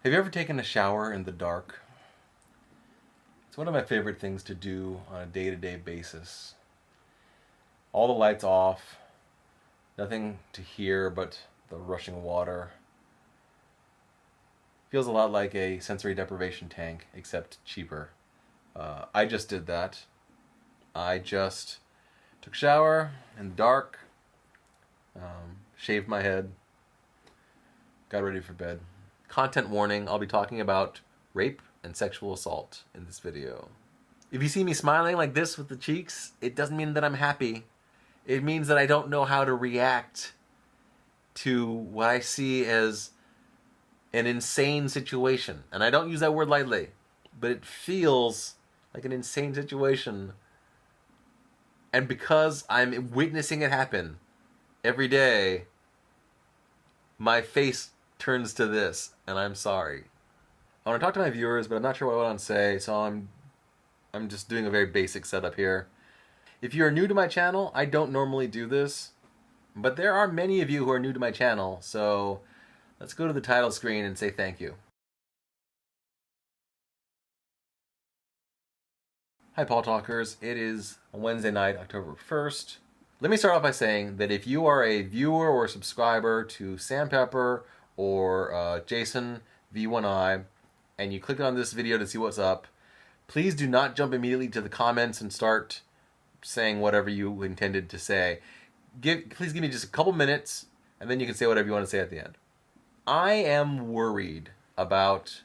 Have you ever taken a shower in the dark? It's one of my favorite things to do on a day-to-day basis. All the lights off, nothing to hear but the rushing water. Feels a lot like a sensory deprivation tank, except cheaper. I just did that. I just took a shower in the dark, shaved my head, got ready for bed. Content warning, I'll be talking about rape and sexual assault in this video. If you see me smiling like this with the cheeks, it doesn't mean that I'm happy. It means that I don't know how to react to what I see as an insane situation. And I don't use that word lightly, but it feels like an insane situation. And because I'm witnessing it happen every day, my face turns to this, and I'm sorry. I want to talk to my viewers, but I'm not sure what I want to say, so I'm just doing a very basic setup here. If you're new to my channel, I don't normally do this, but there are many of you who are new to my channel, so let's go to the title screen and say thank you. Hi Paul Talkers, it is Wednesday night, October 1st. Let me start off by saying that if you are a viewer or subscriber to Sam Pepper or Jason VeeOneEye, and you click on this video to see what's up, please do not jump immediately to the comments and start saying whatever you intended to say. Please give me just a couple minutes, and then you can say whatever you want to say at the end. I am worried about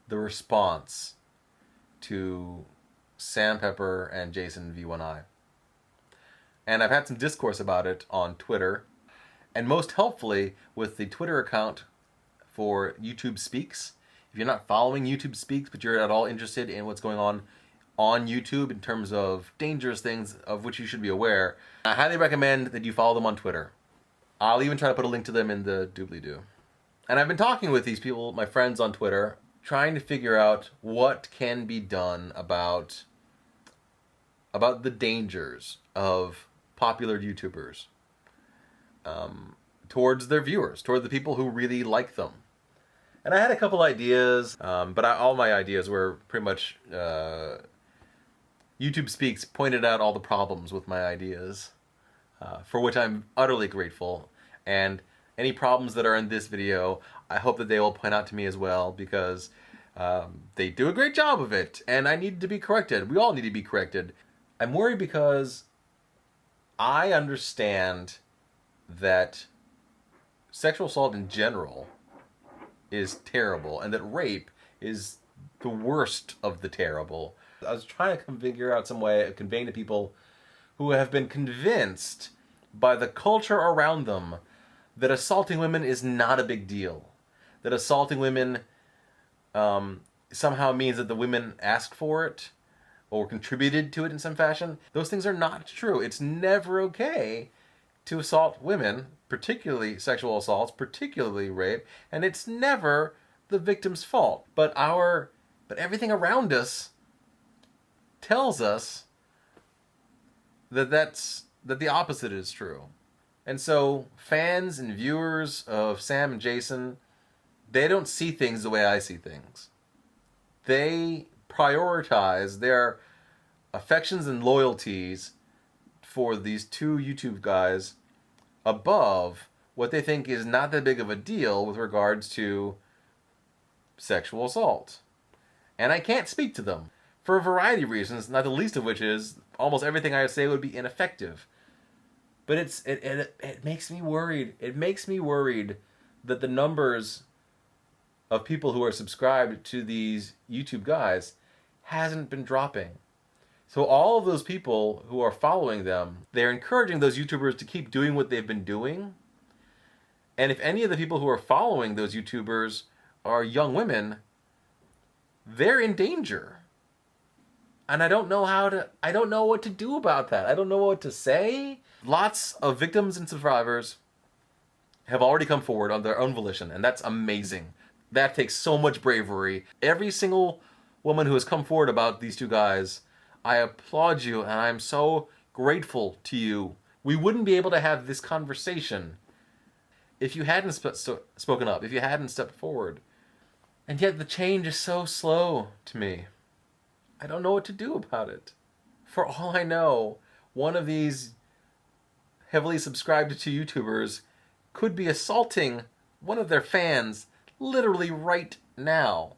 the response to Sam Pepper and Jason VeeOneEye. And I've had some discourse about it on Twitter, and most helpfully with the Twitter account for YouTube Speaks. If you're not following YouTube Speaks, but you're at all interested in what's going on YouTube in terms of dangerous things of which you should be aware, I highly recommend that you follow them on Twitter. I'll even try to put a link to them in the doobly-doo. And I've been talking with these people, my friends on Twitter, trying to figure out what can be done about the dangers of popular YouTubers towards their viewers, toward the people who really like them. And I had a couple ideas, but all my ideas were pretty much YouTube Speaks pointed out all the problems with my ideas, for which I'm utterly grateful. And any problems that are in this video, I hope that they will point out to me as well, because they do a great job of it, and I need to be corrected. We all need to be corrected. I'm worried because I understand that sexual assault in general is terrible, and that rape is the worst of the terrible. I was trying to figure out some way of conveying to people who have been convinced by the culture around them that assaulting women is not a big deal. That assaulting women somehow means that the women asked for it or contributed to it in some fashion. Those things are not true. It's never okay to assault women, particularly sexual assaults, particularly rape, and it's never the victim's fault. But everything around us tells us that the opposite is true. And so fans and viewers of Sam and Jason, they don't see things the way I see things. They prioritize their affections and loyalties for these two YouTube guys above what they think is not that big of a deal with regards to sexual assault. And I can't speak to them for a variety of reasons, not the least of which is almost everything I say would be ineffective. But it makes me worried. It makes me worried that the numbers of people who are subscribed to these YouTube guys hasn't been dropping. So all of those people who are following them, they're encouraging those YouTubers to keep doing what they've been doing. And if any of the people who are following those YouTubers are young women, they're in danger. And I don't know what to do about that. I don't know what to say. Lots of victims and survivors have already come forward on their own volition, and that's amazing. That takes so much bravery. Every single woman who has come forward about these two guys, I applaud you, and I'm so grateful to you. We wouldn't be able to have this conversation if you hadn't spoken up, if you hadn't stepped forward. And yet the change is so slow to me. I don't know what to do about it. For all I know, one of these heavily subscribed to YouTubers could be assaulting one of their fans literally right now.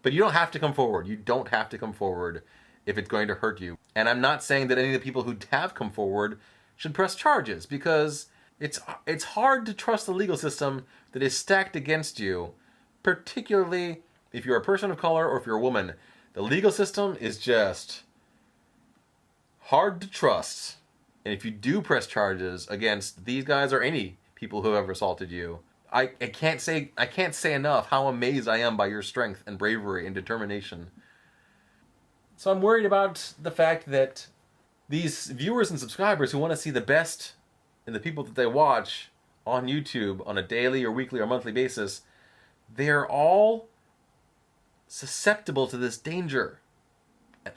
But you don't have to come forward. You don't have to come forward if it's going to hurt you. And I'm not saying that any of the people who have come forward should press charges, because it's hard to trust the legal system that is stacked against you, particularly if you're a person of color or if you're a woman. The legal system is just hard to trust. And if you do press charges against these guys or any people who have assaulted you, I can't say enough how amazed I am by your strength and bravery and determination. So I'm worried about the fact that these viewers and subscribers who want to see the best in the people that they watch on YouTube on a daily or weekly or monthly basis, they're all susceptible to this danger.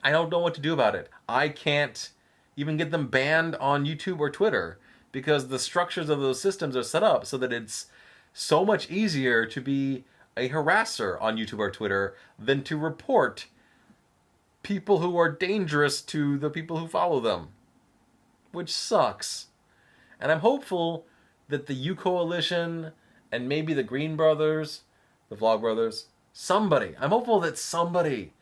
I don't know what to do about it. I can't even get them banned on YouTube or Twitter, because the structures of those systems are set up so that it's so much easier to be a harasser on YouTube or Twitter than to report people who are dangerous to the people who follow them, which sucks. And I'm hopeful that the U Coalition and maybe the Green Brothers, the Vlog Brothers, I'm hopeful that somebody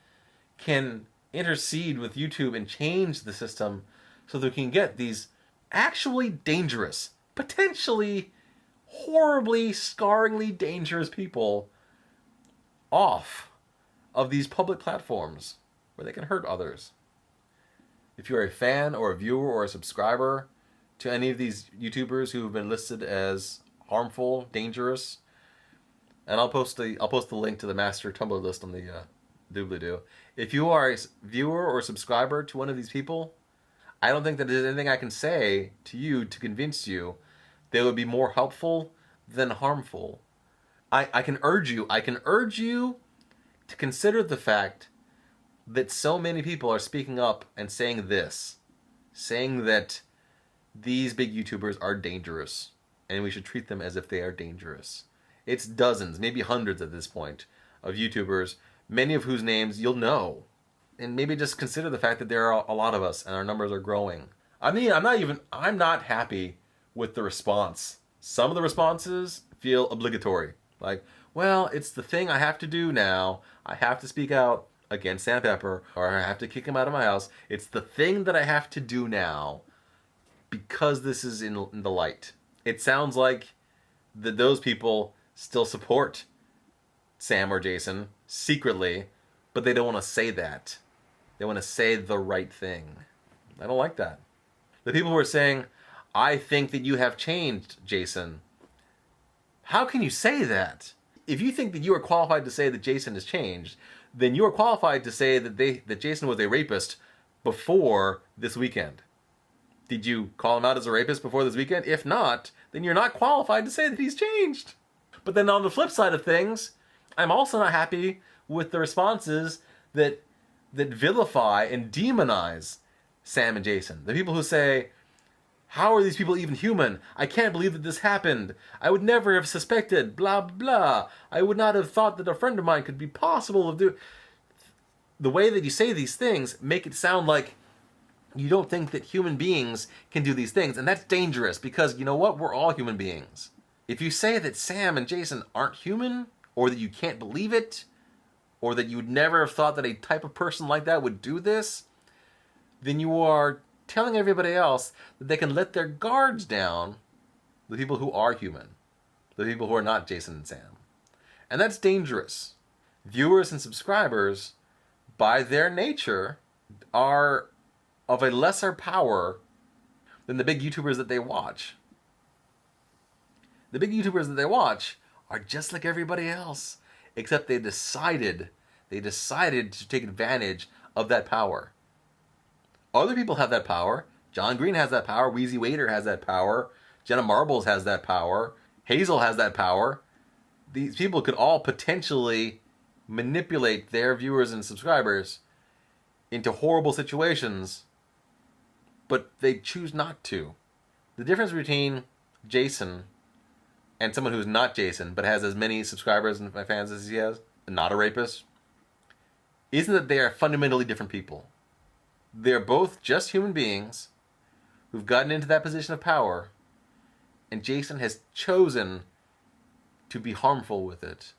can intercede with YouTube and change the system so that we can get these actually dangerous, potentially horribly, scarringly dangerous people off of these public platforms where they can hurt others. If you're a fan or a viewer or a subscriber to any of these YouTubers who have been listed as harmful, dangerous, and I'll post the link to the master Tumblr list on the doobly-doo. If you are a viewer or subscriber to one of these people, I don't think that there's anything I can say to you to convince you they would be more helpful than harmful. I can urge you to consider the fact that so many people are speaking up and saying that these big YouTubers are dangerous and we should treat them as if they are dangerous. It's dozens, maybe hundreds at this point, of YouTubers, many of whose names you'll know. And maybe just consider the fact that there are a lot of us and our numbers are growing. I mean, I'm not happy with the response. Some of the responses feel obligatory. Like, well, it's the thing I have to do now. I have to speak out against Sam Pepper, or I have to kick him out of my house. It's the thing that I have to do now because this is in the light. It sounds like that those people still support Sam or Jason secretly, but they don't want to say that. They want to say the right thing. I don't like that. The people who are saying, I think that you have changed, Jason. How can you say that? If you think that you are qualified to say that Jason has changed, then you are qualified to say that Jason was a rapist before this weekend. Did you call him out as a rapist before this weekend? If not, then you're not qualified to say that he's changed. But then on the flip side of things, I'm also not happy with the responses that vilify and demonize Sam and Jason. The people who say, how are these people even human? I can't believe that this happened. I would never have suspected, blah, blah. I would not have thought that a friend of mine could be possible of doing... The way that you say these things make it sound like you don't think that human beings can do these things. And that's dangerous because, you know what? We're all human beings. If you say that Sam and Jason aren't human, or that you can't believe it, or that you would never have thought that a type of person like that would do this, then you are telling everybody else that they can let their guards down, the people who are human, the people who are not Jason and Sam. And that's dangerous. Viewers and subscribers, by their nature, are of a lesser power than the big YouTubers that they watch. The big YouTubers that they watch are just like everybody else, except they decided to take advantage of that power. Other people have that power. John Green has that power. Wheezy Waiter has that power. Jenna Marbles has that power. Hazel has that power. These people could all potentially manipulate their viewers and subscribers into horrible situations, but they choose not to. The difference between Jason and someone who's not Jason but has as many subscribers and fans as he has not a rapist, isn't that they are fundamentally different people. They're both just human beings who've gotten into that position of power, and Jason has chosen to be harmful with it.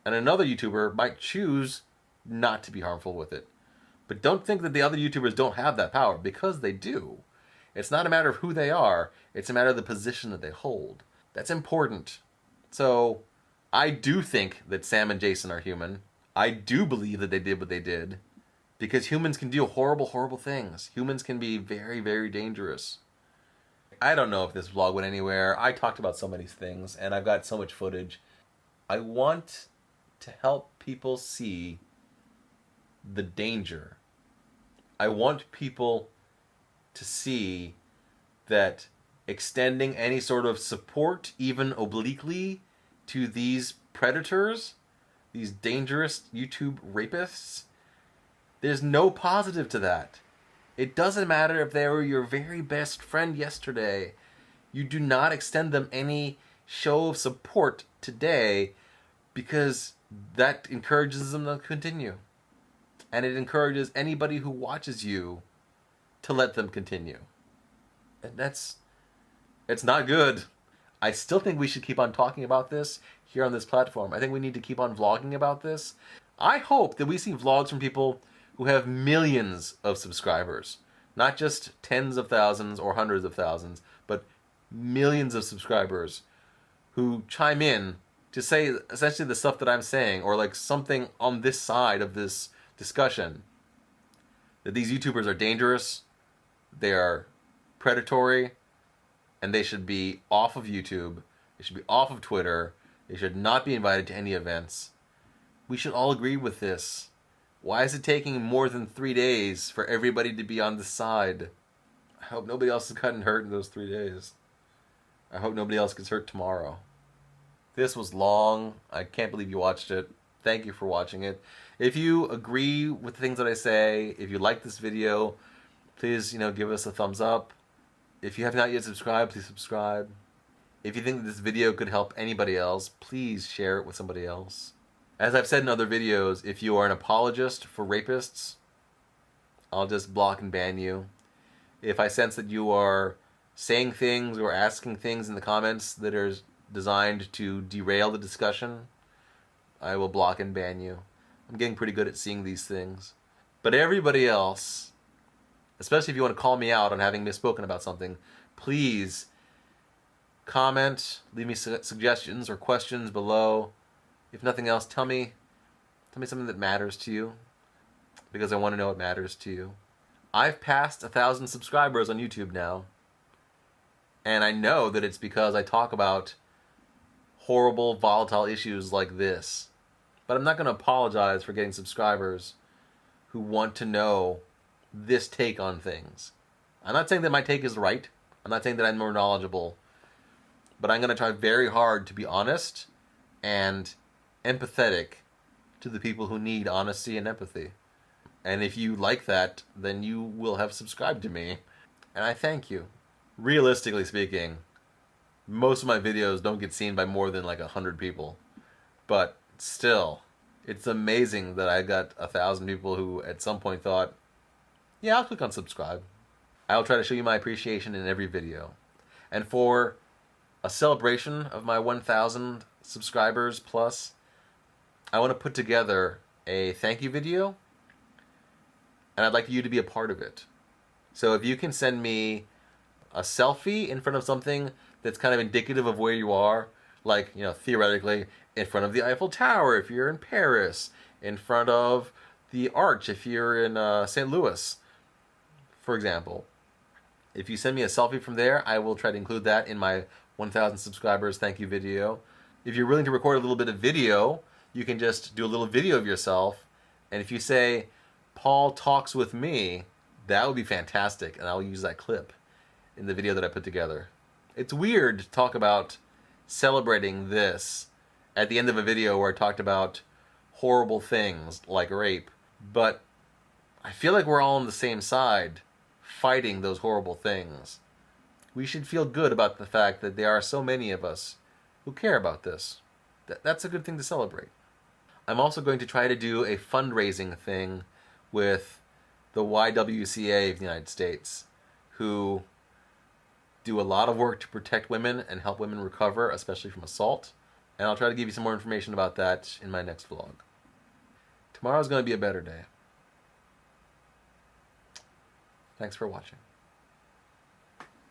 And another YouTuber might choose not to be harmful with it. But don't think that the other YouTubers don't have that power, because they do. It's not a matter of who they are, it's a matter of the position that they hold. That's important. So, I do think that Sam and Jason are human. I do believe that they did what they did. Because humans can do horrible, horrible things. Humans can be very, very dangerous. I don't know if this vlog went anywhere. I talked about so many things, and I've got so much footage. I want to help people see the danger. I want people to see that extending any sort of support, even obliquely, to these predators, these dangerous YouTube rapists, there's no positive to that. It doesn't matter if they were your very best friend yesterday. You do not extend them any show of support today, because that encourages them to continue. And it encourages anybody who watches you to let them continue. And it's not good. I still think we should keep on talking about this here on this platform. I think we need to keep on vlogging about this. I hope that we see vlogs from people who have millions of subscribers. Not just tens of thousands or hundreds of thousands, but millions of subscribers who chime in to say essentially the stuff that I'm saying, or like something on this side of this discussion. That these YouTubers are dangerous, they are predatory, and they should be off of YouTube, they should be off of Twitter, they should not be invited to any events. We should all agree with this. Why is it taking more than 3 days for everybody to be on the side? I hope nobody else has gotten hurt in those 3 days. I hope nobody else gets hurt tomorrow. This was long. I can't believe you watched it. Thank you for watching it. If you agree with the things that I say, if you like this video, please, give us a thumbs up. If you have not yet subscribed, please subscribe. If you think that this video could help anybody else, please share it with somebody else. As I've said in other videos, if you are an apologist for rapists, I'll just block and ban you. If I sense that you are saying things or asking things in the comments that are designed to derail the discussion, I will block and ban you. I'm getting pretty good at seeing these things. But everybody else, especially if you want to call me out on having misspoken about something, please comment, leave me suggestions or questions below. If nothing else, tell me something that matters to you, because I want to know what matters to you. I've passed 1,000 subscribers on YouTube now, and I know that it's because I talk about horrible, volatile issues like this. But I'm not going to apologize for getting subscribers who want to know this take on things. I'm not saying that my take is right. I'm not saying that I'm more knowledgeable. But I'm going to try very hard to be honest and empathetic to the people who need honesty and empathy. And if you like that, then you will have subscribed to me. And I thank you. Realistically speaking, most of my videos don't get seen by more than like 100 people. But still, it's amazing that I got 1,000 people who at some point thought, yeah, I'll click on subscribe. I'll try to show you my appreciation in every video. And for a celebration of my 1,000 subscribers plus, I want to put together a thank you video, and I'd like you to be a part of it. So if you can send me a selfie in front of something that's kind of indicative of where you are, like, theoretically, in front of the Eiffel Tower if you're in Paris, in front of the Arch if you're in St. Louis, for example. If you send me a selfie from there, I will try to include that in my 1,000 subscribers thank you video. If you're willing to record a little bit of video, you can just do a little video of yourself, and if you say, Paul talks with me, that would be fantastic, and I'll use that clip in the video that I put together. It's weird to talk about celebrating this at the end of a video where I talked about horrible things like rape, but I feel like we're all on the same side fighting those horrible things. We should feel good about the fact that there are so many of us who care about this. That's a good thing to celebrate. I'm also going to try to do a fundraising thing with the YWCA of the United States, who do a lot of work to protect women and help women recover, especially from assault. And I'll try to give you some more information about that in my next vlog. Tomorrow's going to be a better day. Thanks for watching.